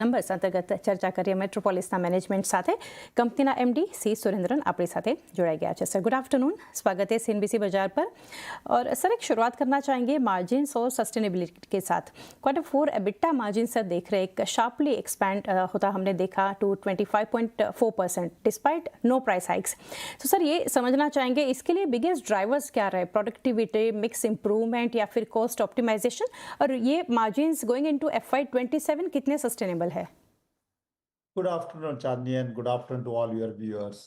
Numbers અંતર્ગત ચર્ચા કરીએ મેટ્રોપોલિસના મેનેજમેન્ટ સાથે કંપનીના એમડી सी सुरेंद्रन अपनी साथे जुड़ाई गया है। सर गुड आफ्टरनून, स्वागत है सीएनबीसी बाजार पर। और सर एक शुरुआत करना चाहेंगे मार्जिन्स और सस्टेनेबिलिटी के साथ। Q4 एबिटा मार्जिन सर देख रहे एक शार्पली एक्सपैंड होता हमने देखा to 25.4% despite no price hikes. तो सर ये समझना चाहेंगे इसके लिए बिगेस्ट ड्राइवर्स क्या रहे, प्रोडक्टिविटी, मिक्स इंप्रूवमेंट या फिर कॉस्ट ऑप्टिमाइजेशन, और ये मार्जिन्स गोइंग इनटू FY27 कितने सस्टेनेबल है? Good afternoon Chandni and good afternoon to all your viewers.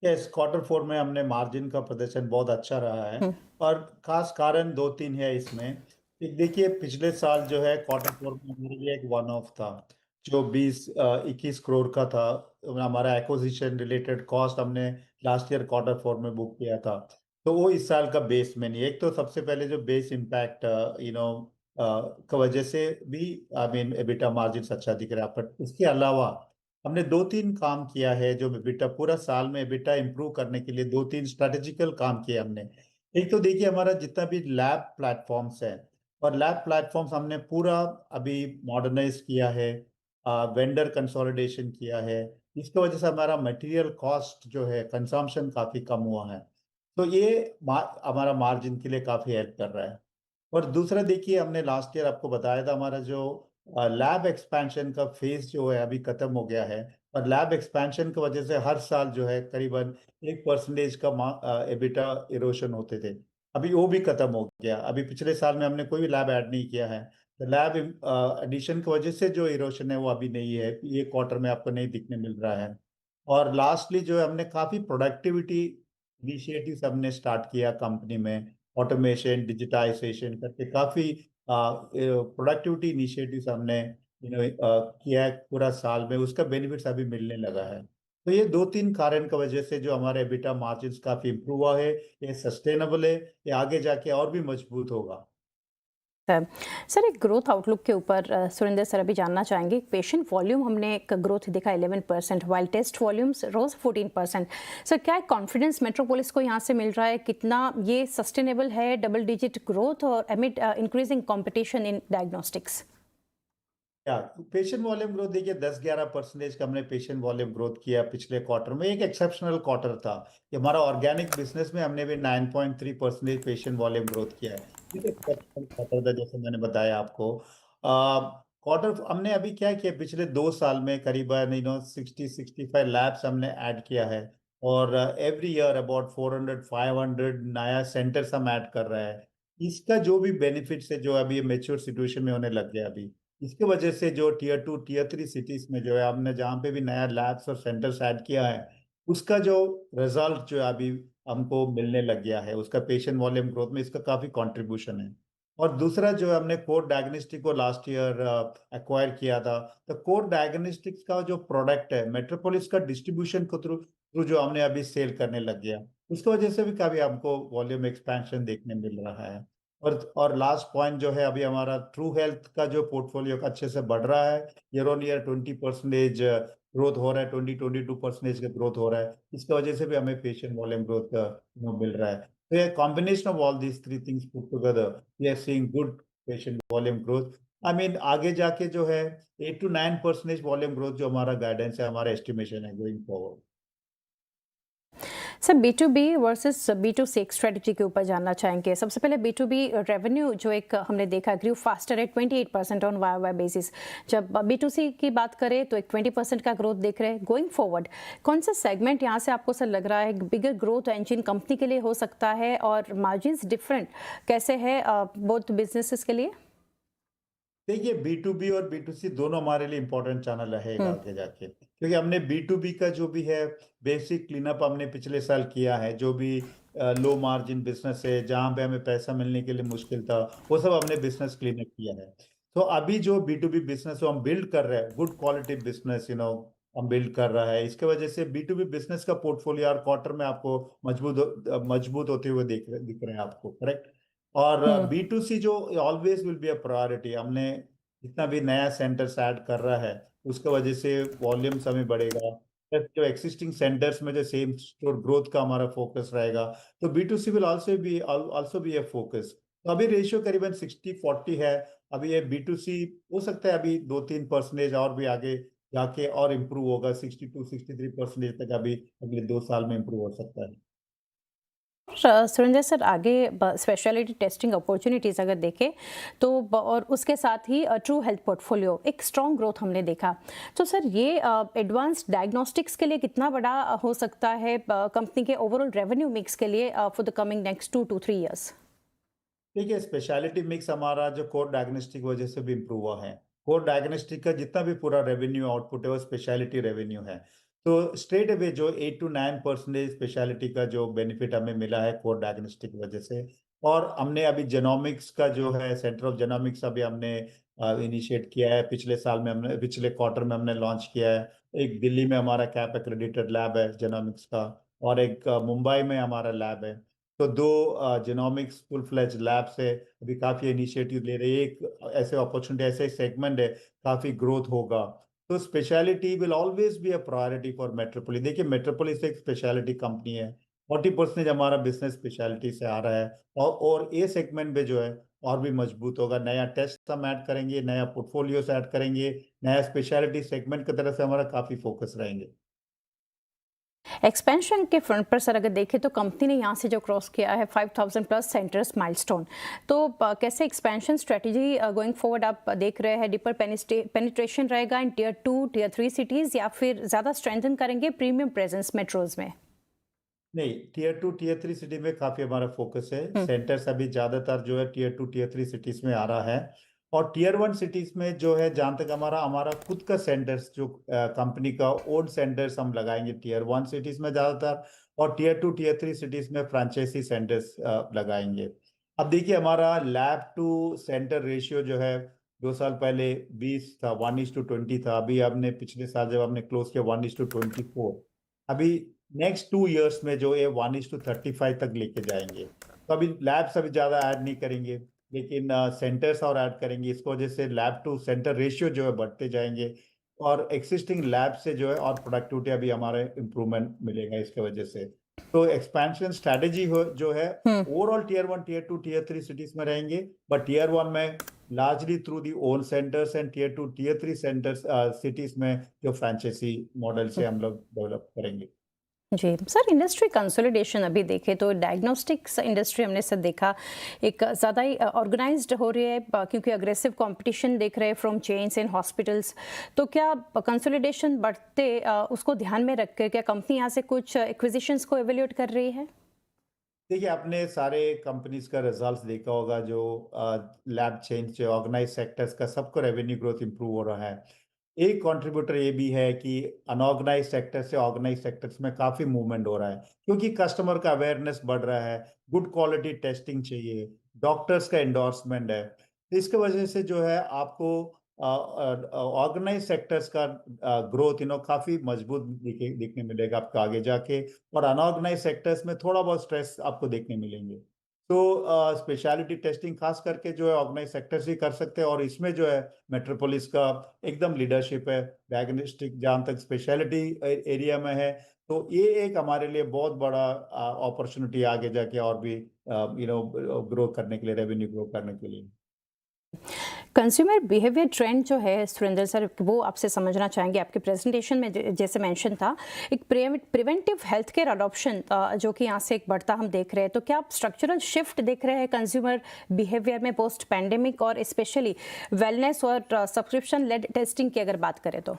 Yes, Q4 में हमने मार्जिन का प्रदर्शन बहुत अच्छा रहा है और खास कारण दो तीन है इसमें। एक देखिए, पिछले साल जो है Q4 में मेरे लिए एक वन ऑफ था जो 21 करोड़ का था। हमारा एक्विजिशन रिलेटेड कॉस्ट हमने लास्ट ईयर Q4 में बुक किया था, तो वो इस साल का बेस में नहीं। एक तो सबसे पहले जो बेस इम्पैक्ट का वजह से भी आई मीन एबिटा मार्जिन अच्छा दिख रहा है, बट इसके अलावा हमने दो तीन काम किया है जो एबिटा पूरा साल में एबिटा इंप्रूव करने के लिए दो तीन स्ट्रेटेजिकल काम किए हमने। एक तो देखिए, हमारा जितना भी लैब प्लेटफॉर्म्स है और लैब प्लेटफॉर्म्स हमने पूरा अभी मॉडर्नाइज किया है, वेंडर कंसोलिडेशन किया है। इसकी वजह से हमारा मटेरियल कॉस्ट जो है कंजम्पशन काफी कम हुआ है, तो ये हमारा मार्जिन के लिए काफी हेल्प कर रहा है। और दूसरा देखिए, हमने लास्ट ईयर आपको बताया था हमारा जो लैब एक्सपेंशन का फेज जो है अभी खत्म हो गया है, और लैब एक्सपेंशन की वजह से हर साल जो है करीबन 1% का एबिटा इरोशन होते थे, अभी वो भी खत्म हो गया। अभी पिछले साल में हमने कोई भी लैब ऐड नहीं किया है, तो लैब एडिशन की वजह से जो इरोशन है वो अभी नहीं है, ये क्वार्टर में आपको नहीं दिखने मिल रहा है। और लास्टली जो है हमने काफी प्रोडक्टिविटी इनिशिएटिव्स हमने स्टार्ट किया कंपनी में, ऑटोमेशन डिजिटाइजेशन करके काफी प्रोडक्टिविटी इनिशिएटिव्स हमने किया है पूरा साल में, उसका बेनिफिट्स अभी मिलने लगा है। तो ये दो तीन कारण की वजह से जो हमारे एबिटा मार्जिन्स काफी इंप्रूव हुआ है, ये सस्टेनेबल है, ये आगे जाके और भी मजबूत होगा। सर एक ग्रोथ आउटलुक के ऊपर सुरेंद्र सर अभी जानना चाहेंगे। पेशेंट वॉल्यूम हमने एक ग्रोथ देखा 11%, वाइल टेस्ट वॉल्यूम्स रोज 14%। सर क्या कॉन्फिडेंस मेट्रोपोलिस को यहाँ से मिल रहा है, कितना ये सस्टेनेबल है डबल डिजिट ग्रोथ और एमिड इंक्रीजिंग कंपटीशन इन डायग्नोस्टिक्स? या पेशेंट वॉल्यूम ग्रोथ देखिए, 10-11% का हमने पेशेंट वॉल्यूम ग्रोथ किया पिछले क्वार्टर में, एक एक्सेप्शनल क्वार्टर था। ये हमारा ऑर्गेनिक बिजनेस में हमने भी 9.3% पेशेंट वॉल्यूम ग्रोथ किया है, ठीक है, एक्सेप्शनल क्वार्टर था जैसे मैंने बताया आपको। क्वार्टर हमने अभी क्या किया, पिछले 2 साल में करीबन 60-65 लैब्स हमने ऐड किया है, और एवरी ईयर अबाउट 400-500 नया सेंटर्स हम ऐड कर रहे हैं। इसका जो भी बेनिफिट्स है जो अभी मेच्योर सिचुएशन में होने लग गया अभी, इसके वजह से जो टीयर 2 टीयर 3 सिटीज में जो है हमने जहाँ पे भी नया लैब्स और सेंटर्स ऐड किया है, उसका जो रिजल्ट जो है अभी हमको मिलने लग गया है, उसका पेशेंट वॉल्यूम ग्रोथ में इसका काफी कंट्रीब्यूशन है। और दूसरा जो है, हमने कोर डायग्नोस्टिक को लास्ट ईयर एक्वायर किया था, तो कोर डायग्नोस्टिक्स का जो प्रोडक्ट है मेट्रोपोलिस का डिस्ट्रीब्यूशन को थ्रू थ्रू जो हमने अभी सेल करने लग गया, उसकी वजह से भी काफी हमको वॉल्यूम एक्सपेंशन देखने मिल रहा है। और लास्ट पॉइंट जो है, अभी हमारा ट्रू हेल्थ का जो पोर्टफोलियो का अच्छे से बढ़ रहा है, ईयर ऑन ईयर 20% ग्रोथ हो रहा है, 22% का ग्रोथ हो रहा है, इसकी वजह से भी हमें पेशेंट वॉल्यूम ग्रोथ मिल रहा है। तो ये combination of all these three things put together we are seeing good patient volume growth. I mean आगे जाके जो है 8-9% वॉल्यूम ग्रोथ जो हमारा गाइडेंस है, हमारा एस्टिमेशन है going forward. Sir B2B versus B2C एक स्ट्रेटजी के ऊपर जानना चाहेंगे। सबसे पहले B2B रेवेन्यू जो एक हमने देखा grew faster at 28% on YOY basis. जब B2C की बात करें तो एक 20% का ग्रोथ देख रहे हैं। गोइंग फॉरवर्ड कौन सा सेगमेंट यहाँ से आपको सर लग रहा है बिगर ग्रोथ इंजन कंपनी के लिए हो सकता है, और मार्जिन्स डिफरेंट कैसे है बोथ बिजनेसेस के लिए? देखिए, B2B और B2C दोनों हमारे लिए इंपॉर्टेंट चैनल रहेगा आगे जाके, क्योंकि हमने B2B का जो भी है बेसिक क्लीनअप हमने पिछले साल किया है, जो भी लो मार्जिन बिजनेस है जहाँ पे हमें पैसा मिलने के लिए मुश्किल था, वो सब हमने बिजनेस क्लीनअप किया है। तो अभी जो B2B बिजनेस हम बिल्ड कर रहे हैं, गुड क्वालिटी बिजनेस हम बिल्ड कर रहा है, इसके वजह से B2B बिजनेस का पोर्टफोलियो और क्वार्टर में आपको मजबूत होते हुए दिख रहे हैं आपको, करेक्ट। और B2C जो always will be a priority, हमने जितना भी नया सेंटर्स ऐड कर रहा है उसके वजह से वॉल्यूम्स हमें बढ़ेगा, प्लस जो एक्सिस्टिंग सेंटर्स में जो सेम स्टोर ग्रोथ का हमारा फोकस रहेगा, तो B2C will also be a focus. तो अभी रेशियो करीबन 60-40 है। अभी ये बी टू सी हो सकता है अभी 2-3% और भी आगे जाके और इम्प्रूव होगा, 62-63% तक अभी अगले 2 साल में इम्प्रूव हो सकता है। सुरेंद्र सर, आगे स्पेशलिटी टेस्टिंग अपॉर्चुनिटीज़ अगर देखें तो और उसके साथ ही ट्रू हेल्थ पोर्टफोलियो एक स्ट्रॉन्ग ग्रोथ हमने देखा। तो सर ये एडवांस डायग्नोस्टिक्स के लिए कितना बड़ा हो सकता है कंपनी के ओवरऑल रेवेन्यू मिक्स के लिए for the coming next 2 to 3 years? देखिए, स्पेशलिटी मिक्स हमारा जो कोर डायग्नोस्टिक वजह से भी इम्प्रूव हुआ है। कोर डायग्नोस्टिक का जितना भी पूरा रेवेन्यू आउटपुट है वो स्पेशलिटी रेवेन्यू है। तो स्ट्रेट अवे जो 8 to 9% स्पेशलिटी का जो बेनिफिट हमें मिला है कोर डायग्नोस्टिक वजह से। और हमने अभी जेनोमिक्स का जो है सेंटर ऑफ जेनोमिक्स अभी हमने इनिशिएट किया है। पिछले क्वार्टर में हमने लॉन्च किया है। एक दिल्ली में हमारा कैप एक्रेडिटेड लैब है जेनोमिक्स का, और एक मुंबई में हमारा लैब है। तो 2 जेनोमिक्स फुल फ्लेज लैब से अभी काफ़ी इनिशिएटिव ले रही है। एक ऐसे अपॉर्चुनिटी, ऐसे सेगमेंट है, काफ़ी ग्रोथ होगा। तो speciality will always be a priority for metropolis. देखिए, मेट्रोपोलिस एक स्पेशलिटी कंपनी है। 40% हमारा बिजनेस स्पेशलिटी से आ रहा है, और ये सेगमेंट में जो है और भी मजबूत होगा। नया टेस्ट हम ऐड करेंगे, नया पोर्टफोलियोज ऐड करेंगे, नया स्पेशलिटी सेगमेंट की तरफ से हमारा काफ़ी फोकस रहेंगे। एक्सपेंशन के फ्रंट पर सर अगर देखें तो कंपनी ने यहाँ से जो क्रॉस किया है 5000 प्लस सेंटर्स माइलस्टोन, तो कैसे एक्सपेंशन स्ट्रेटजी गोइंग फॉरवर्ड आप देख रहे हैं? डीपर पेनिट्रेशन रहेगा इन टियर 2 टियर 3 सिटीज, या फिर ज़्यादा स्ट्रेंथन करेंगे प्रीमियम प्रेजेंस मेट्रोज में? नहीं, टियर 2 टियर 3 सिटी में काफ़ी हमारा फोकस है। हम्म। सेंटर्स अभी ज़्यादातर जो है टियर 2 टियर 3 सिटीज़ में आ रहा है। और टियर 1 सिटीज़ में जो है, जहाँ तक हमारा हमारा खुद का सेंटर्स जो कंपनी का ओन सेंटर्स हम लगाएंगे टियर 1 सिटीज़ में ज़्यादातर, और टियर 2 टियर 3 सिटीज़ में फ्रेंचाइजी सेंटर्स लगाएंगे। अब देखिए, हमारा लैब टू सेंटर रेशियो जो है 2 साल पहले 20 था, 1:20 था। अभी हमने पिछले साल जब हमने क्लोज किया 1:24। अभी नेक्स्ट 2 इयर्स में जो ये 1:35 तक लेके जाएंगे। तो अभी लैब्स अभी ज़्यादा ऐड नहीं करेंगे, लेकिन सेंटर्स और ऐड करेंगे। इसकी वजह से लैब टू सेंटर रेशियो जो है बढ़ते जाएंगे, और एक्सिस्टिंग लैब से जो है और प्रोडक्टिविटी अभी हमारे इम्प्रूवमेंट मिलेगा इसके वजह से। तो एक्सपेंशन स्ट्रैटेजी हो जो है, hmm. Overall tier 1 tier 2 tier 3 cities में रहेंगे, बट टियर 1 में largely through the own centres, and tier 2 tier 3 centres cities में जो फ्रेंचाइजी मॉडल से हम लोग डेवलप करेंगे। जी सर, इंडस्ट्री कंसोलिडेशन अभी देखें तो डायग्नोस्टिक्स इंडस्ट्री हमने सर देखा एक ज़्यादा ही ऑर्गेनाइज्ड हो रही है क्योंकि अग्रेसिव कंपटीशन देख रहे हैं फ्रॉम चेन्स एंड हॉस्पिटल्स। तो क्या कंसोलिडेशन बढ़ते उसको ध्यान में रख कर क्या कंपनी यहाँ से कुछ एक्विजिशंस को एवेल्यूएट कर रही है? देखिए, आपने सारे कंपनीज का रिजल्ट्स देखा होगा, जो लैब चेन जो ऑर्गेनाइज सेक्टर्स का सबको रेवेन्यू ग्रोथ इंप्रूव हो रहा है। एक कंट्रीब्यूटर ये भी है कि अनऑर्गेनाइज सेक्टर से ऑर्गेनाइज सेक्टर्स में काफ़ी मूवमेंट हो रहा है, क्योंकि कस्टमर का अवेयरनेस बढ़ रहा है, गुड क्वालिटी टेस्टिंग चाहिए, डॉक्टर्स का एंडोर्समेंट है। तो इसके वजह से जो है आपको ऑर्गेनाइज सेक्टर्स का ग्रोथ काफ़ी मजबूत दिखने मिलेगा आपको आगे जाके, और अनऑर्गेनाइज सेक्टर्स में थोड़ा बहुत स्ट्रेस आपको देखने मिलेंगे। तो स्पेशलिटी टेस्टिंग खास करके जो है ऑर्गेनाइज सेक्टर से ही कर सकते हैं, और इसमें जो है मेट्रोपोलिस का एकदम लीडरशिप है। डायग्नोस्टिक जहाँ तक स्पेशलिटी एरिया में है, तो ये एक हमारे लिए बहुत बड़ा अपॉर्चुनिटी आगे जाके और भी ग्रो करने के लिए, रेवेन्यू ग्रो करने के लिए। कंज्यूमर बिहेवियर ट्रेंड जो है सुरेंद्र सर, वो आपसे समझना चाहेंगे। आपके प्रेजेंटेशन में जैसे मेंशन था एक प्रिवेंटिव हेल्थ केयर अडॉप्शन जो कि यहाँ से एक बढ़ता हम देख रहे हैं, तो क्या आप स्ट्रक्चरल शिफ्ट देख रहे हैं कंज्यूमर बिहेवियर में पोस्ट पैंडेमिक, और स्पेशली वेलनेस और सब्सक्रिप्शन लेड टेस्टिंग की अगर बात करें तो?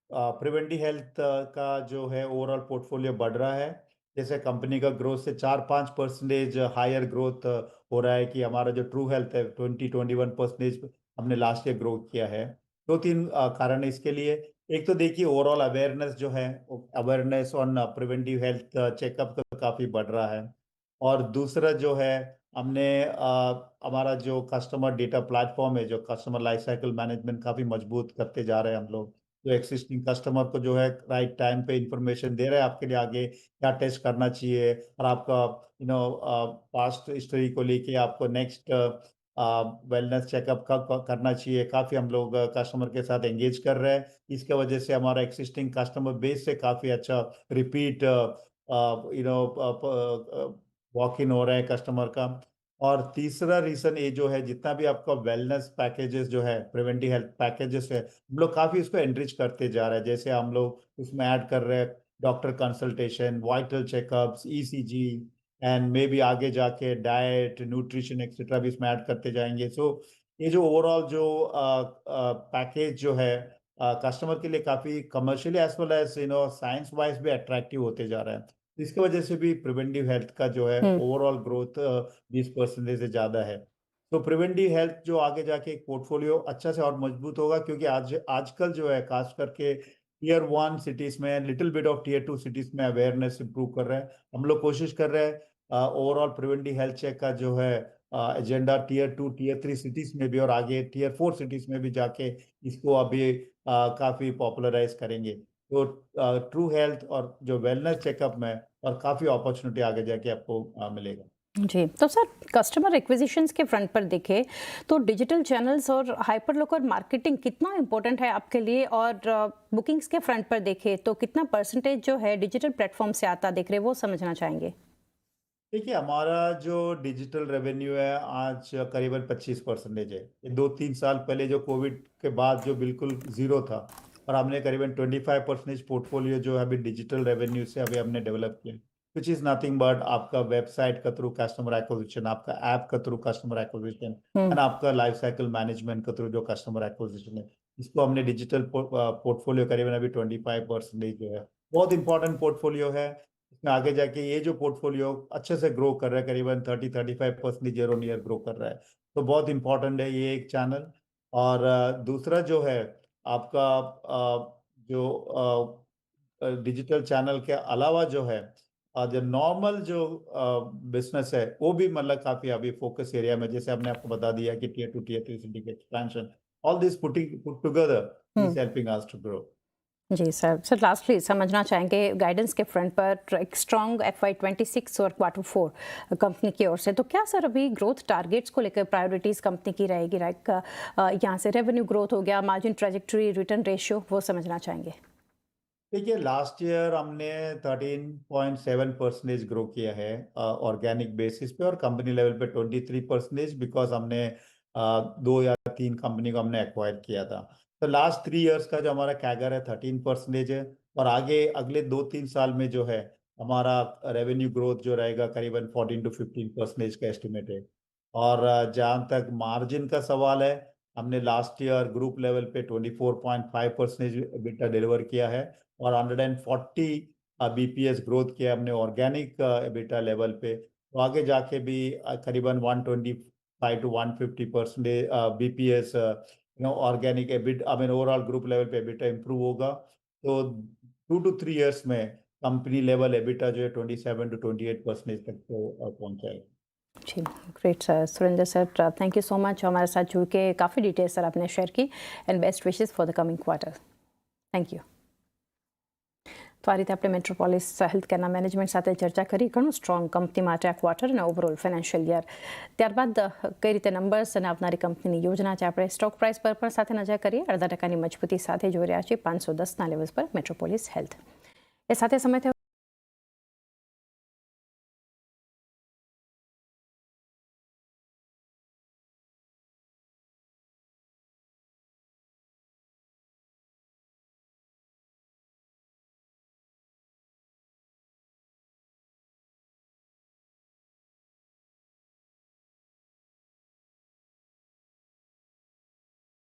प्रिवेंटिव हेल्थ का जो है ओवरऑल पोर्टफोलियो बढ़ रहा है। जैसे कंपनी का ग्रोथ से 4-5% हायर ग्रोथ हो रहा है, कि हमारा जो ट्रू हेल्थ है 20-21% हमने लास्ट ईयर ग्रो किया है। 2-3 कारण है इसके लिए। एक तो देखिए, ओवरऑल अवेयरनेस जो है, awareness on preventive health checkup का काफ़ी बढ़ रहा है। और दूसरा जो है, हमने हमारा जो कस्टमर डेटा प्लेटफॉर्म है, जो कस्टमर लाइफ साइकिल मैनेजमेंट काफ़ी मजबूत करते जा रहे हैं हम लोग। जो एक्सिस्टिंग कस्टमर को जो है राइट टाइम पे इंफॉर्मेशन दे रहे हैं आपके लिए, आगे क्या टेस्ट करना चाहिए, और आपका पास्ट हिस्ट्री को लेके आपको नेक्स्ट वेलनेस चेकअप कब करना चाहिए। काफ़ी हम लोग कस्टमर के साथ एंगेज कर रहे हैं। इसके वजह से हमारा एक्सिस्टिंग कस्टमर बेस से काफ़ी अच्छा रिपीट वॉक इन हो रहा है कस्टमर का। और तीसरा रीजन ये जो है, जितना भी आपका वेलनेस पैकेजेस जो है, प्रिवेंटिव हेल्थ पैकेजेस है, हम लोग काफी उसको एनरिच करते जा रहे हैं। जैसे हम लोग उसमें ऐड कर रहे हैं doctor consultation, vital checkups, ECG, and may be आगे जाके डाइट, न्यूट्रिशन एक्सेट्रा भी इसमें ऐड करते जाएंगे। सो ये जो ओवरऑल जो पैकेज जो है कस्टमर के लिए काफी commercially as well as science wise भी अट्रैक्टिव होते जा रहा है। इसकी वजह से भी प्रिवेंटिव हेल्थ का जो है हम्म। ओवरऑल ग्रोथ 20% से ज्यादा है। तो प्रिवेंटिव हेल्थ जो आगे जाके एक पोर्टफोलियो अच्छा से और मजबूत होगा, क्योंकि आजकल जो है खास करके टीयर 1 सिटीज में, little bit of tier 2 cities में अवेयरनेस इंप्रूव कर रहे हैं। हम लोग कोशिश कर रहे हैं ओवरऑल प्रिवेंटिव हेल्थ चेक का जो है एजेंडा टीयर 2 टीयर 3 सिटीज में भी और आगे टीयर 4 सिटीज में भी जाके इसको अभी काफी पॉपुलराइज करेंगे। तो ट्रू हेल्थ और जो वेलनेस चेकअप में और काफ़ी अपॉर्चुनिटी आगे जाके आपको मिलेगा। जी, तो सर कस्टमर एक्विजिशंस के फ्रंट पर देखें तो डिजिटल चैनल्स और हाइपर लोकल मार्केटिंग कितना इम्पोर्टेंट है आपके लिए, और बुकिंग्स के फ्रंट पर देखें तो कितना परसेंटेज जो है डिजिटल प्लेटफॉर्म से आता दिख रहे, वो समझना चाहेंगे। देखिए, हमारा जो डिजिटल रेवेन्यू है आज करीबन 25% है। ये 2-3 साल पहले जो कोविड के बाद जो बिल्कुल जीरो था, और हमने करीबन 25% पोर्टफोलियो जो है अभी डिजिटल रेवेन्यू से अभी हमने डेवलप किया, विच इज नथिंग बट आपका वेबसाइट का थ्रू कस्टमर एक्विजिशन, आपका ऐप का थ्रू कस्टमर एक्विजिशन, एंड आपका लाइफ साइकिल मैनेजमेंट का थ्रू जो कस्टमर एक्विजिशन है, इसको हमने डिजिटल पोर्टफोलियो करीबन अभी 25% जो है, बहुत इंपॉर्टेंट पोर्टफोलियो है। इसमें आगे जाके ये जो पोर्टफोलियो अच्छे से ग्रो कर रहा है, करीबन 30-35% ईयर ऑन ईयर ग्रो कर रहा है, तो बहुत इंपॉर्टेंट है ये एक चैनल। और दूसरा जो है आपका जो डिजिटल चैनल के अलावा जो है जो नॉर्मल जो बिजनेस है, वो भी मतलब काफी अभी फोकस एरिया में, जैसे हमने आपको बता दिया कि टीयर 2 टीयर 3 सिटी के expansion, all this put together is helping us to grow. जी सर लास्टली समझना चाहेंगे गाइडेंस के फ्रंट पर एक स्ट्रॉन्ग FY26 और Q4 कंपनी की ओर से, तो क्या सर अभी ग्रोथ टारगेट्स को लेकर प्रायोरिटीज़ कंपनी की रहेगी? लाइक यहाँ से रेवेन्यू ग्रोथ हो गया, मार्जिन ट्रेजेक्टरी, रिटर्न रेशियो, वो समझना चाहेंगे। देखिए, लास्ट ईयर हमने 13.7% ग्रो किया है ऑर्गेनिक बेसिस पे, और कंपनी लेवल पे 23%, बिकॉज हमने 2 या 3 कंपनी को हमने एक्वायर किया था। तो लास्ट 3 इयर्स का जो हमारा कैगर है 13% है, और आगे अगले 2-3 साल में जो है हमारा रेवेन्यू ग्रोथ जो रहेगा करीबन 14-15% का एस्टिमेट है। और जहाँ तक मार्जिन का सवाल है, हमने लास्ट ईयर ग्रुप लेवल पे 24.5% EBITDA डिलीवर किया है, और 140 बीपीएस ग्रोथ किया हमने ऑर्गेनिक EBITDA लेवल पे। तो आगे जाके भी करीबन 125 to 150% bps organic EBIT, I mean overall group level पे EBITDA इंप्रूव होगा। तो 2 to 3 इयर्स में कंपनी लेवल EBITDA जो है 27 to 28% तक तो पहुंचाएगा। जी great sir, Surendra sir thank you so much, हमारे साथ जुड़ के काफ़ी डिटेल्स सर आपने शेयर की, and best wishes for the coming quarter. Thank you. તો આ રીતે આપણે મેટ્રોપોલિસ હેલ્થ કેરના મેનેજમેન્ટ સાથે ચર્ચા કરી, ઘણું સ્ટ્રોંગ કંપની માટે આ ક્વાર્ટર અને ઓવરઓલ ફાઇનાન્શિયલ યર। ત્યારબાદ કઈ રીતે નંબર્સ અને આવનારી કંપનીની યોજના છે, આપણે સ્ટોક પ્રાઇસ પર પણ સાથે નજર કરીએ। 0.5% મજબૂતી સાથે જોઈ રહ્યા છીએ 510ના લેવલ્સ પર મેટ્રોપોલિસ હેલ્થ। એ સાથે સમય થયો